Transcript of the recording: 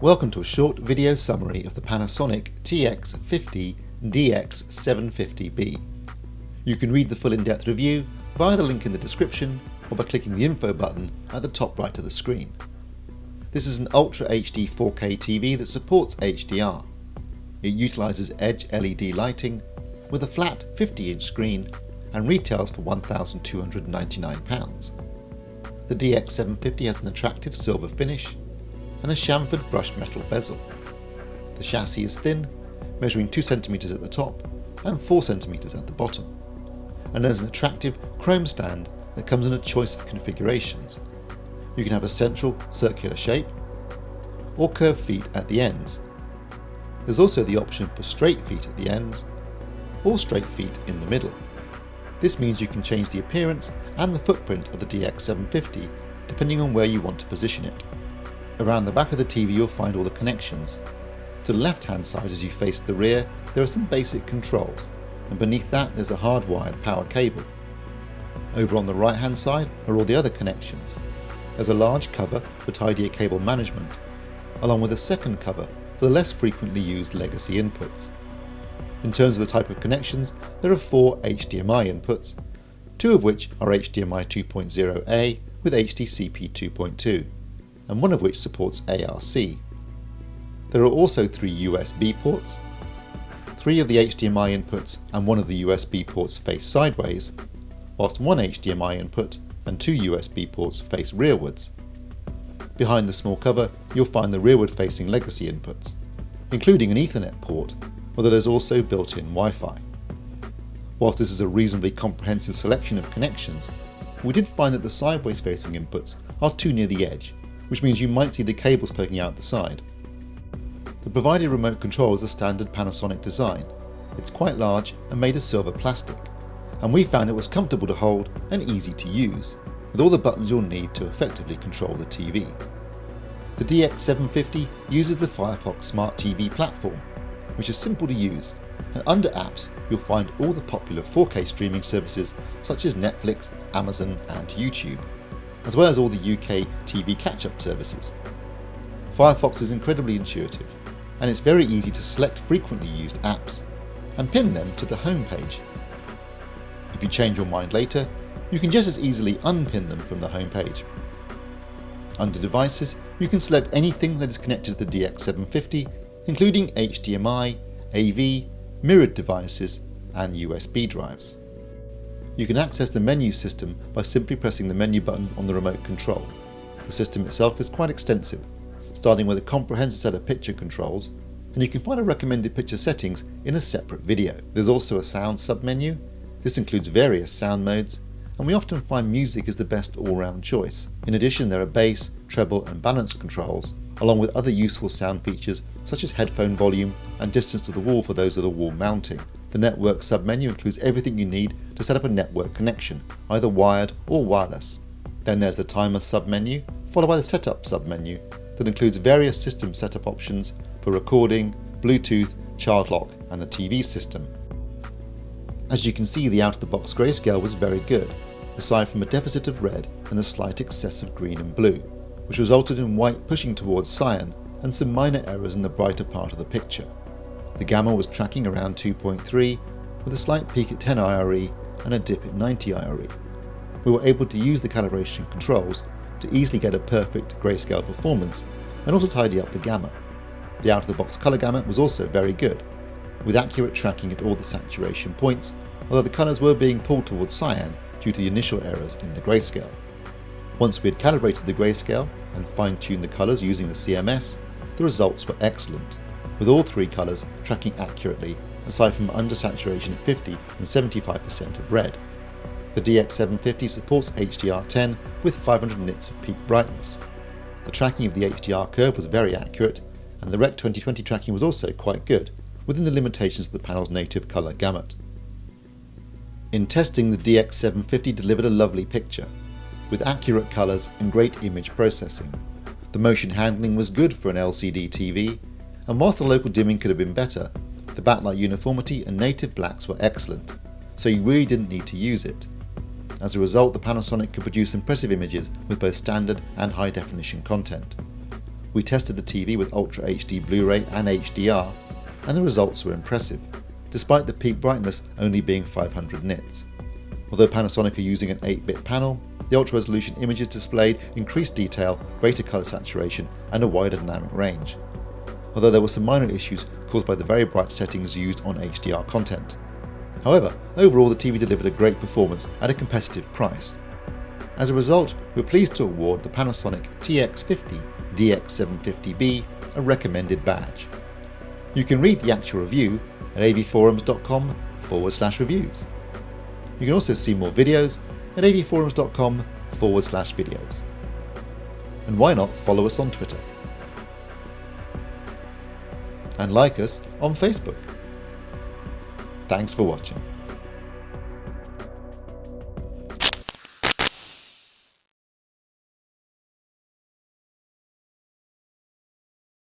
Welcome to a short video summary of the Panasonic TX 50DX750B. You can read the full in-depth review via the link in the description or by clicking the info button at the top right of the screen. This is an Ultra HD 4K TV that supports HDR. It utilises Edge LED lighting with a flat 50-inch screen and retails for £1,299. The DX750 has an attractive silver finish and a chamfered brushed metal bezel. The chassis is thin, measuring 2 cm at the top and 4 cm at the bottom, and there's an attractive chrome stand that comes in a choice of configurations. You can have a central circular shape or curved feet at the ends. There's also the option for straight feet at the ends or straight feet in the middle. This means you can change the appearance and the footprint of the DX750 depending on where you want to position it. Around the back of the TV you'll find all the connections. To the left hand side as you face the rear there are some basic controls, and beneath that there's a hardwired power cable. Over on the right hand side are all the other connections. There's a large cover for tidier cable management, along with a second cover for the less frequently used legacy inputs. In terms of the type of connections, there are 4 HDMI inputs, 2 of which are HDMI 2.0A with HDCP 2.2, and one of which supports ARC. There are also 3 USB ports. 3 of the HDMI inputs and 1 of the USB ports face sideways, whilst 1 HDMI input and 2 USB ports face rearwards. Behind the small cover you'll find the rearward facing legacy inputs, including an Ethernet port, although there's also built-in Wi-Fi. Whilst this is a reasonably comprehensive selection of connections, we did find that the sideways facing inputs are too near the edge, which means you might see the cables poking out the side. The provided remote control is a standard Panasonic design. It's quite large and made of silver plastic, and we found it was comfortable to hold and easy to use, with all the buttons you'll need to effectively control the TV. The DX750 uses the Firefox Smart TV platform, which is simple to use, and under apps you'll find all the popular 4K streaming services such as Netflix, Amazon and YouTube, as well as all the UK TV catch-up services. Firefox is incredibly intuitive, and it's very easy to select frequently used apps and pin them to the home page. If you change your mind later, you can just as easily unpin them from the home page. Under Devices, you can select anything that is connected to the DX750, including HDMI, AV, mirrored devices and USB drives. You can access the menu system by simply pressing the menu button on the remote control. The system itself is quite extensive, starting with a comprehensive set of picture controls, and you can find a recommended picture settings in a separate video. There's also a sound submenu. This includes various sound modes, and we often find music is the best all-round choice. In addition, there are bass, treble and balance controls, along with other useful sound features such as headphone volume and distance to the wall for those that are wall mounting. The network submenu includes everything you need to set up a network connection, either wired or wireless. Then there's the timer submenu, followed by the setup submenu that includes various system setup options for recording, Bluetooth, child lock and the TV system. As you can see, the out-of-the-box grayscale was very good, aside from a deficit of red and a slight excess of green and blue, which resulted in white pushing towards cyan and some minor errors in the brighter part of the picture. The gamma was tracking around 2.3 with a slight peak at 10 IRE and a dip at 90 IRE. We were able to use the calibration controls to easily get a perfect grayscale performance and also tidy up the gamma. The out-of-the-box colour gamut was also very good, with accurate tracking at all the saturation points, although the colours were being pulled towards cyan due to the initial errors in the grayscale. Once we had calibrated the grayscale and fine-tuned the colours using the CMS, the results were excellent, with all 3 colours tracking accurately, aside from undersaturation at 50 and 75% of red. The DX750 supports HDR10 with 500 nits of peak brightness. The tracking of the HDR curve was very accurate, and the Rec 2020 tracking was also quite good, within the limitations of the panel's native colour gamut. In testing, the DX750 delivered a lovely picture, with accurate colours and great image processing. The motion handling was good for an LCD TV, and whilst the local dimming could have been better, the backlight uniformity and native blacks were excellent, so you really didn't need to use it. As a result, the Panasonic could produce impressive images with both standard and high definition content. We tested the TV with Ultra HD Blu-ray and HDR, and the results were impressive, despite the peak brightness only being 500 nits. Although Panasonic are using an 8-bit panel, the ultra-resolution images displayed increased detail, greater colour saturation, and a wider dynamic range, although there were some minor issues caused by the very bright settings used on HDR content. However, overall the TV delivered a great performance at a competitive price. As a result, we're pleased to award the Panasonic TX 50DX750B a recommended badge. You can read the actual review at avforums.com/reviews. You can also see more videos at avforums.com/videos. And why not follow us on Twitter? And like us on Facebook. Thanks for watching.